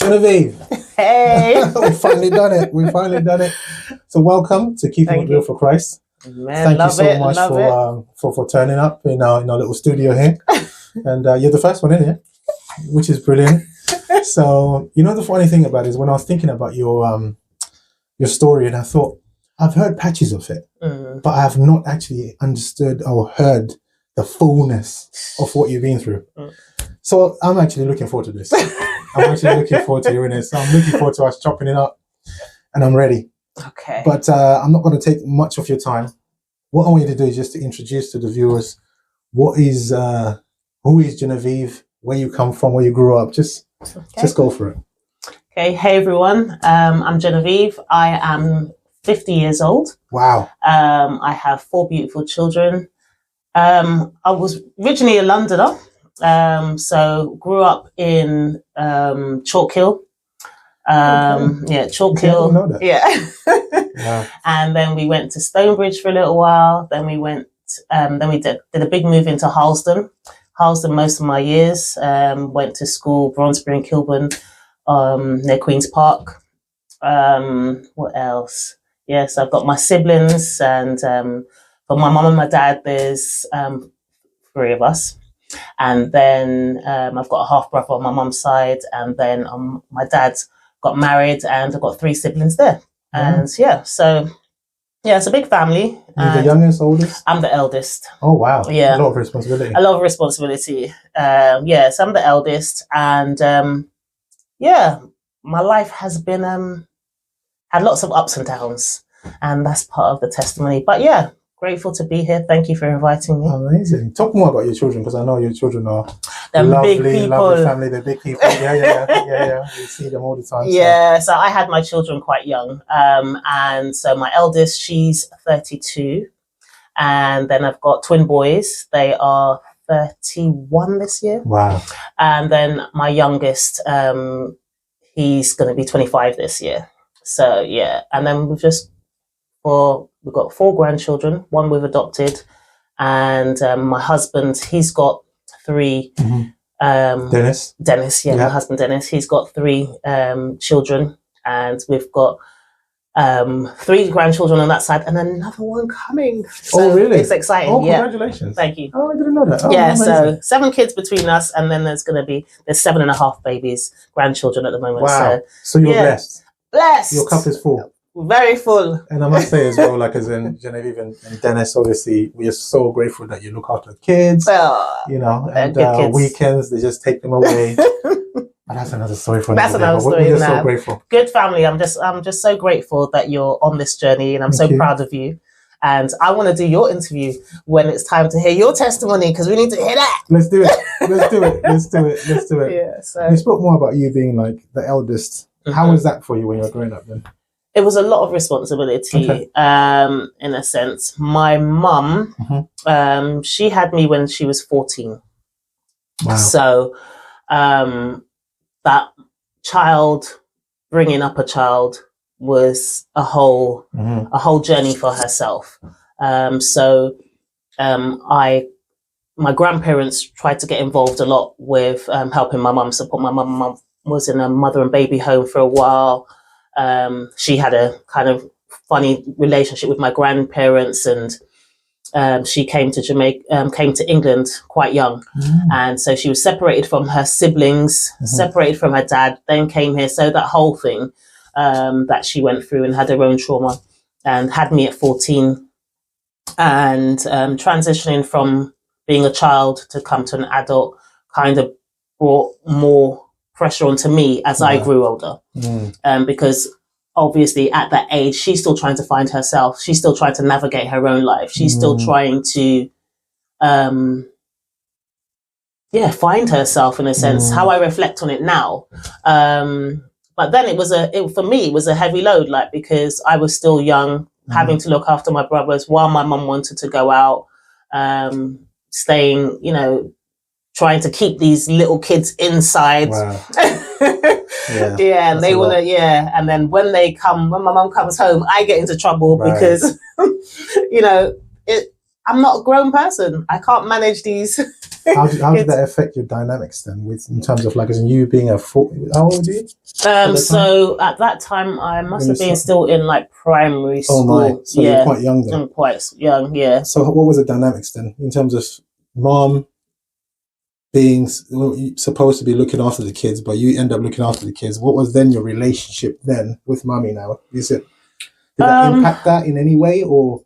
Genevive. Hey. We've finally done it. So welcome to Keeping It Real for Christ. Man, Thank you so much for turning up in our little studio here. And you're the first one in here, which is brilliant. So, the funny thing about it is when I was thinking about your story, and I thought, I've heard patches of it, but I have not actually understood or heard the fullness of what you've been through. So I'm actually looking forward to this. I'm actually looking forward to hearing this. I'm looking forward to us chopping it up, and I'm ready. Okay. But I'm not going to take much of your time. What I want you to do is just to introduce to the viewers who is Genevive, where you come from, where you grew up. Just go for it. Okay. Hey everyone. I'm Genevive. I am 50 years old. Wow. I have 4 beautiful children. I was originally a Londoner. So grew up in Chalk Hill. Chalk Hill. Yeah. And then we went to Stonebridge for a little while. Then we did a big move into Harlesden most of my years. Went to school, Bronsbury and Kilburn, near Queen's Park. What else? Yes, I've got my siblings, and for my mum and my dad, there's 3 of us. And then I've got a half brother on my mum's side, and then my dad got married, and I've got 3 siblings there. And it's a big family. You're the youngest, oldest? I'm the eldest. Oh wow! Yeah, a lot of responsibility. So I'm the eldest, and my life has been had lots of ups and downs, and that's part of the testimony. But yeah. Grateful to be here. Thank you for inviting me. Amazing. Talk more about your children, because I know your children are big people. Lovely family. They're big people. Yeah. You see them all the time. Yeah. So I had my children quite young, and so my eldest, she's 32, and then I've got twin boys. They are 31 this year. Wow. And then my youngest, he's going to be 25 this year. So yeah, and then we've got 4 grandchildren, 1 we've adopted, and my husband, he's got 3. Dennis, my husband Dennis, he's got 3 children, and we've got 3 grandchildren on that side, and another one coming. So really? It's exciting. Oh, congratulations! Thank you. Oh, I didn't know that. Oh, yeah, amazing. so 7 kids between us, and then there's 7.5 babies, grandchildren at the moment. Wow! So you're blessed. Blessed. Your cup is full. Very full. And I must say as well, like as in Genevieve and Dennis, obviously, we are so grateful that you look after the kids, and weekends, they just take them away. But that's another story for another day. That's another story. We're so grateful. Good family. I'm just so grateful that you're on this journey, and I'm so proud of you. And I want to do your interview when it's time to hear your testimony, because we need to hear that. Let's do it. Yeah. So you spoke more about you being like the eldest. How was that for you when you were growing up then? It was a lot of responsibility, in a sense. My mum, she had me when she was 14. Wow. So that bringing up a child was a whole journey for herself. My grandparents tried to get involved a lot with helping my mum, support my mum. My mum was in a mother and baby home for a while. She had a kind of funny relationship with my grandparents, and she came to England quite young. And so she was separated from her siblings, separated from her dad, then came here. So that whole thing that she went through, and had her own trauma, and had me at 14, and transitioning from being a child to come to an adult kind of brought more pressure onto me as I grew older, because obviously at that age she's still trying to find herself, she's still trying to navigate her own life, she's still trying to find herself, in a sense, how I reflect on it now. But then for me it was a heavy load, like, because I was still young, having to look after my brothers while my mum wanted to go out, staying, trying to keep these little kids inside. Wow. And they want to, and then when my mum comes home, I get into trouble because, I'm not a grown person. I can't manage these. How did that affect your dynamics then, in terms of like, as in you being how old were you? So at that time, I must have been still in like primary school. Oh my! So you're quite young then. I'm quite young, yeah. So what was the dynamics then, in terms of mom being supposed to be looking after the kids, but you end up looking after the kids? What was then your relationship then with mommy now? Did that impact that in any way, or?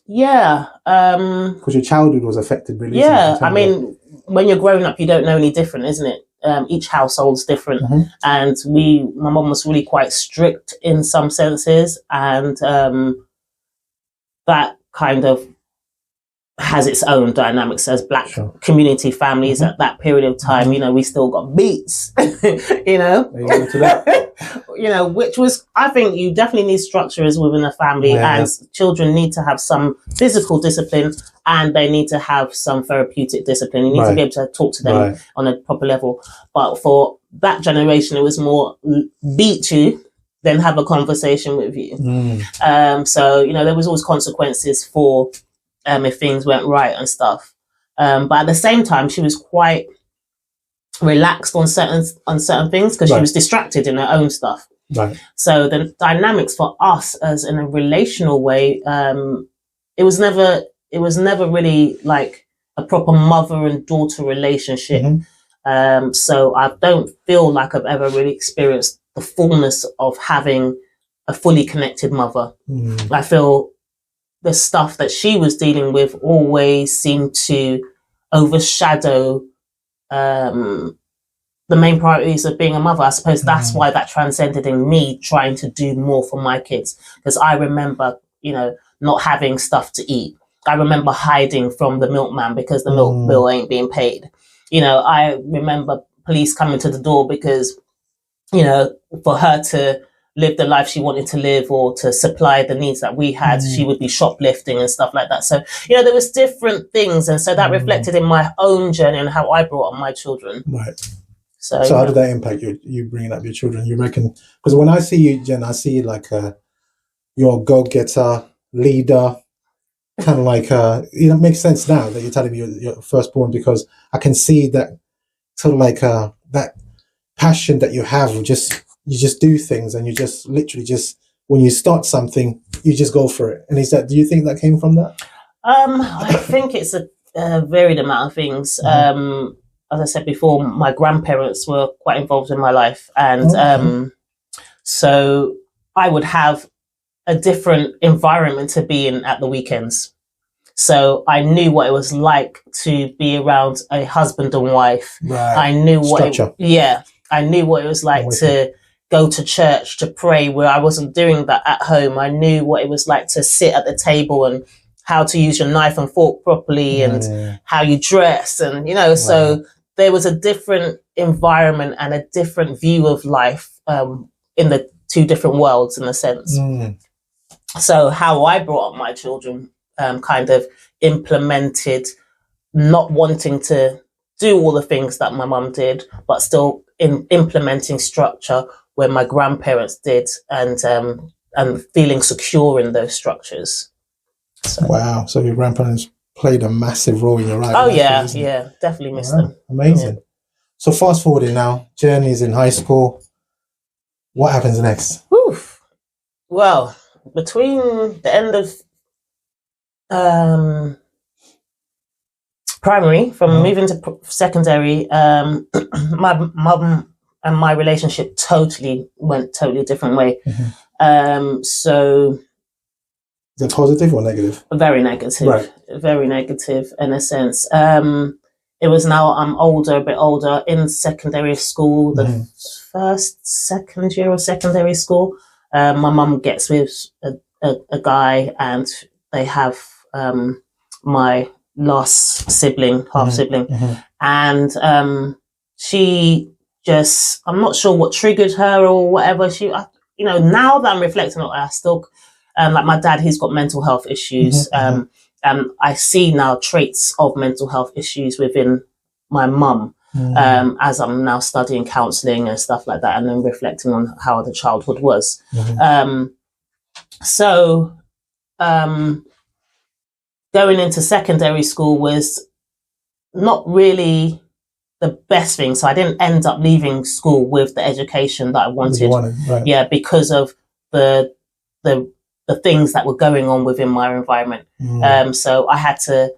Yeah. Because your childhood was affected, really. Yeah, I mean, when you're growing up, you don't know any different, isn't it? Each household's different. And my mum was really quite strict in some senses, and that kind of has its own dynamics as black community families at that period of time. You know, we still got beats, you know, you know, which was, I think you definitely need structures within a family, and children need to have some physical discipline, and they need to have some therapeutic discipline. You need to be able to talk to them on a proper level. But for that generation, it was more beat you, then have a conversation with you. So, you know, there was always consequences for if things went right and stuff. But at the same time, she was quite relaxed on certain things, because she was distracted in her own stuff. So the dynamics for us as in a relational way, it was never really like a proper mother and daughter relationship. So I don't feel like I've ever really experienced the fullness of having a fully connected mother. I feel the stuff that she was dealing with always seemed to overshadow the main priorities of being a mother. I suppose that's why that transcended in me trying to do more for my kids. Because I remember, you know, not having stuff to eat. I remember hiding from the milkman because the milk bill ain't being paid. You know, I remember police coming to the door because, you know, for her to live the life she wanted to live or to supply the needs that we had, she would be shoplifting and stuff like that. So, you know, there was different things. And so that reflected in my own journey and how I brought up my children. So how did that impact you bringing up your children? You reckon? Because when I see you, Jen, I see you like you're a go-getter, leader, kind of like, you know, it makes sense now that you're telling me you're firstborn, because I can see that sort of like that passion that you have. You just do things, and you just literally just, when you start something, you just go for it. And do you think that came from that? I think it's a varied amount of things. As I said before, my grandparents were quite involved in my life. And so I would have a different environment to be in at the weekends. So I knew what it was like to be around a husband and wife. I knew I knew what it was like to go to church, to pray, where I wasn't doing that at home. I knew what it was like to sit at the table and how to use your knife and fork properly and how you dress. And, you know, so there was a different environment and a different view of life in the two different worlds, in a sense. So how I brought up my children kind of implemented not wanting to do all the things that my mum did, but still implementing structure where my grandparents did, and feeling secure in those structures. So. Wow. So your grandparents played a massive role in your life. Oh, yeah. Yeah. Definitely missed them. Amazing. Yeah. So fast forwarding now, Jen is in high school. What happens next? Oof. Well, between the end of primary, from moving to secondary, my mum and my relationship went totally different way. So... Is it positive or negative? Very negative. Very negative in a sense. It was now I'm a bit older, in secondary school, the second year of secondary school. My mum gets with a guy, and they have my last sibling, half sibling. And she just, I'm not sure what triggered her or whatever. You know, now that I'm reflecting on it, I still... like my dad, he's got mental health issues. And I see now traits of mental health issues within my mum as I'm now studying counselling and stuff like that, and then reflecting on how the childhood was. So going into secondary school was not really the best thing. So I didn't end up leaving school with the education that I wanted. Right. Yeah, because of the things that were going on within my environment. So I had to,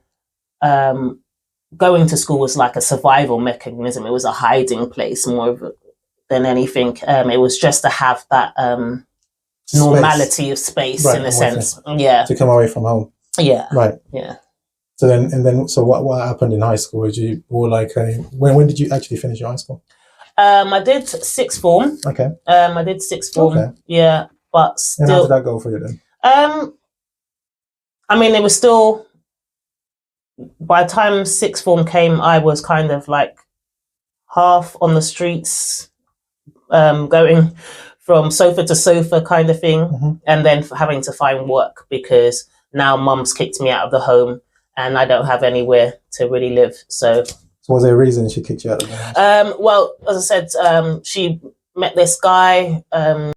going to school was like a survival mechanism. It was a hiding place than anything. It was just to have that normality of space, right, in a sense. Yeah. To come away from home. Yeah. Right. Yeah. So so what happened in high school? When did you actually finish your high school? I did sixth form. Okay. I did sixth form. Okay. Yeah, but still. And how did that go for you then? I mean, it was still. By the time sixth form came, I was kind of like half on the streets, going from sofa to sofa kind of thing, and then having to find work because now mum's kicked me out of the home and I don't have anywhere to really live. So was there a reason she kicked you out of the house? Well, as I said, she met this guy.